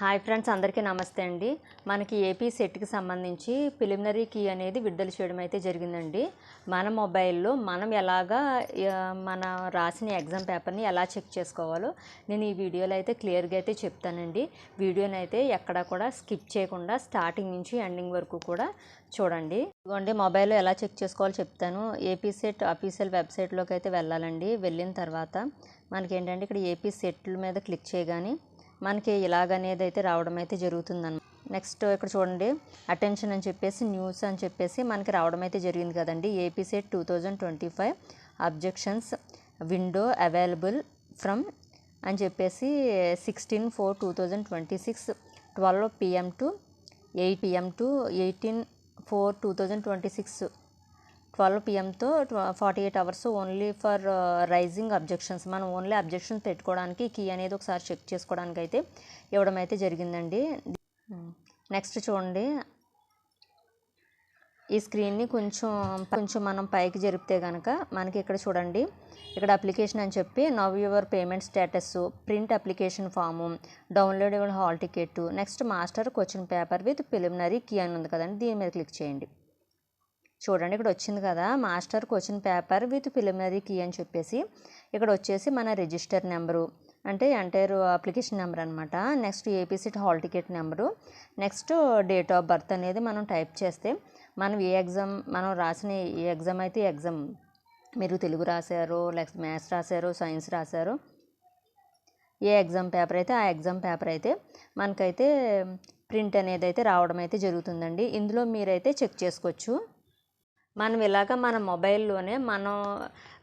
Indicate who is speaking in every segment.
Speaker 1: Hi friends, అందరికీ నమస్తే అండి. మనకి ఏపీ సెట్కి సంబంధించి ప్రిలిమినరీ కీ అనేది విడుదల చేయడం అయితే జరిగిందండి. మన మొబైల్లో మనం ఎలాగా మన రాసిన ఎగ్జామ్ పేపర్ని ఎలా చెక్ చేసుకోవాలో నేను ఈ వీడియోలో అయితే క్లియర్గా అయితే చెప్తానండి. వీడియోని అయితే ఎక్కడ కూడా స్కిప్ చేయకుండా స్టార్టింగ్ నుంచి ఎండింగ్ వరకు కూడా చూడండి. ఇదిగోండి, మొబైల్లో ఎలా చెక్ చేసుకోవాలో చెప్తాను. ఏపీ సెట్ అఫీషియల్ వెబ్సైట్లోకి అయితే వెళ్ళాలండి. వెళ్ళిన తర్వాత మనకి ఏంటంటే ఇక్కడ ఏపీ సెట్ల మీద క్లిక్ చేయగానే మనకి ఇలాగనేది అయితే రావడం అయితే జరుగుతుందన్నమాట. నెక్స్ట్ ఇక్కడ చూడండి, అటెన్షన్ అని చెప్పేసి న్యూస్ అని చెప్పేసి మనకి రావడం అయితే జరిగింది కదండి. AP set 2025 objections window available from అని చెప్పేసి 16/4/2026 12 PM to 8 PM to 18/4/2026 12 PMతో 48 hours only for raising objections. మనం ఓన్లీ అబ్జెక్షన్స్ పెట్టుకోవడానికి కీ అనేది ఒకసారి చెక్ చేసుకోవడానికి అయితే ఇవ్వడం అయితే జరిగిందండి. నెక్స్ట్ చూడండి, ఈ స్క్రీన్ని కొంచెం మనం పైకి జరిపితే కనుక మనకి ఇక్కడ చూడండి, ఇక్కడ అప్లికేషన్ అని చెప్పి now your payment status, print application form, download your hall ticket, next master question paper with preliminary key అని ఉంది కదండి. దీని మీద క్లిక్ చేయండి. చూడండి, ఇక్కడ వచ్చింది కదా, master question paper with preliminary key అని చెప్పేసి ఇక్కడ వచ్చేసి మన రిజిస్టర్ నెంబరు అంటే ఎంటైర్ అప్లికేషన్ నెంబర్ అనమాట. Next AP set hall ticket number, next date of birth అనేది మనం టైప్ చేస్తే మనం ఏ ఎగ్జామ్ మనం రాసిన ఏ ఎగ్జామ్ అయితే ఎగ్జామ్ మీరు తెలుగు రాశారో లేకపోతే మ్యాథ్స్ రాశారో సైన్స్ రాశారో ఏ ఎగ్జామ్ పేపర్ అయితే ఆ ఎగ్జామ్ పేపర్ అయితే మనకైతే ప్రింట్ అనేది అయితే రావడం అయితే జరుగుతుందండి. ఇందులో మీరైతే చెక్ చేసుకోవచ్చు. మనం ఇలాగ మన మొబైల్లోనే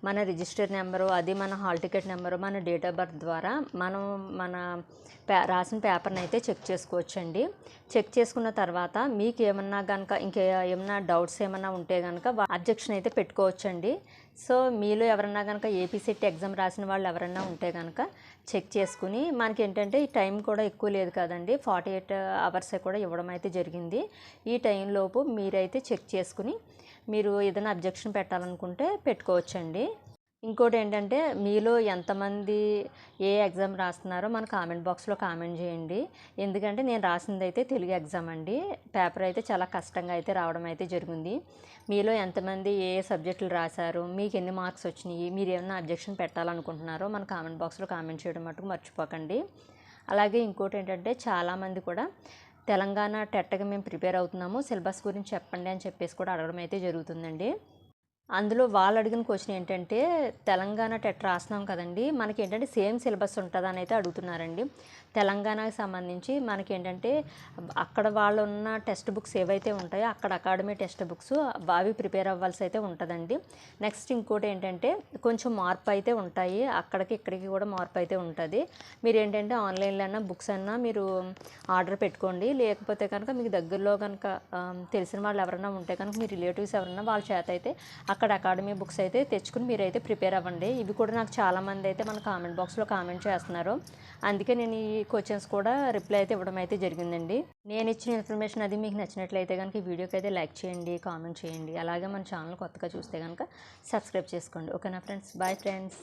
Speaker 1: మన రిజిస్టర్ నెంబరు, అది మన హాల్ టికెట్ నెంబరు, మన డేట్ ఆఫ్ బర్త్ ద్వారా మనం మన రాసిన పేపర్ని అయితే చెక్ చేసుకోవచ్చండి. చెక్ చేసుకున్న తర్వాత మీకు ఏమన్నా కనుక ఏమన్నా డౌట్స్ ఏమన్నా ఉంటే కనుక అబ్జెక్షన్ అయితే పెట్టుకోవచ్చండి. సో మీలో ఎవరన్నా కనుక ఏపీ సెట్ ఎగ్జామ్ రాసిన వాళ్ళు ఎవరన్నా ఉంటే కనుక చెక్ చేసుకుని, మనకి ఏంటంటే ఈ టైం కూడా ఎక్కువ లేదు కదండి, 48 అవర్స్ కూడా ఇవ్వడం అయితే జరిగింది. ఈ టైంలోపు మీరైతే చెక్ చేసుకుని మీరు ఏదైనా అబ్జెక్షన్ పెట్టాలనుకుంటే పెట్టుకోవచ్చండి. ఇంకోటి ఏంటంటే, మీలో ఎంతమంది ఏ ఎగ్జామ్ రాస్తున్నారో మన కామెంట్ బాక్స్లో కామెంట్ చేయండి. ఎందుకంటే నేను రాసింది అయితే తెలుగు ఎగ్జామ్ అండి. పేపర్ అయితే చాలా కష్టంగా అయితే రావడం అయితే జరిగింది. మీలో ఎంతమంది ఏ సబ్జెక్టులు రాశారు, మీకు ఎన్ని మార్క్స్ వచ్చినాయి, మీరు ఏమైనా అబ్జెక్షన్ పెట్టాలనుకుంటున్నారో మన కామెంట్ బాక్స్లో కామెంట్ చేయడం మటుకు మర్చిపోకండి. అలాగే ఇంకోటి ఏంటంటే, చాలామంది కూడా తెలంగాణ టెట్కి మేము ప్రిపేర్ అవుతున్నాము, సిలబస్ గురించి చెప్పండి అని చెప్పేసి కూడా అడగడం అయితే జరుగుతుందండి. అందులో వాళ్ళు అడిగిన క్వశ్చన్ ఏంటంటే, తెలంగాణ టెట్ రాస్తున్నాం కదండి, మనకి ఏంటంటే సేమ్ సిలబస్ ఉంటుందని అయితే అడుగుతున్నారండి. తెలంగాణకి సంబంధించి మనకి ఏంటంటే అక్కడ వాళ్ళు ఉన్న టెక్స్ట్ బుక్స్ ఏవైతే ఉంటాయో అక్కడ అకాడమీ టెక్స్ట్ బుక్స్ అవి ప్రిపేర్ అవ్వాల్సి అయితే ఉంటుందండి. నెక్స్ట్ ఇంకోటి ఏంటంటే కొంచెం మార్పు అయితే ఉంటాయి, అక్కడికి ఇక్కడికి కూడా మార్పు అయితే ఉంటుంది. మీరు ఏంటంటే ఆన్లైన్లో అన్నా బుక్స్ అన్నా మీరు ఆర్డర్ పెట్టుకోండి. లేకపోతే కనుక మీకు దగ్గరలో కనుక తెలిసిన వాళ్ళు ఎవరైనా ఉంటే కనుక మీ రిలేటివ్స్ ఎవరైనా వాళ్ళ చేత అయితే అక్కడ అకాడమీ బుక్స్ అయితే తెచ్చుకుని మీరైతే ప్రిపేర్ అవ్వండి. ఇవి కూడా నాకు చాలామంది అయితే మన కామెంట్ బాక్స్లో కామెంట్ చేస్తున్నారు. అందుకే నేను ఈ క్వశ్చన్స్ కూడా రిప్లై అయితే ఇవ్వడం అయితే జరిగిందండి. నేను ఇచ్చిన ఇన్ఫర్మేషన్ అది మీకు నచ్చినట్లయితే కనుక ఈ వీడియోకి అయితే లైక్ చేయండి, కామెంట్ చేయండి. అలాగే మన ఛానల్ కొత్తగా చూస్తే కనుక సబ్స్క్రైబ్ చేసుకోండి. ఓకేనా ఫ్రెండ్స్? Bye friends.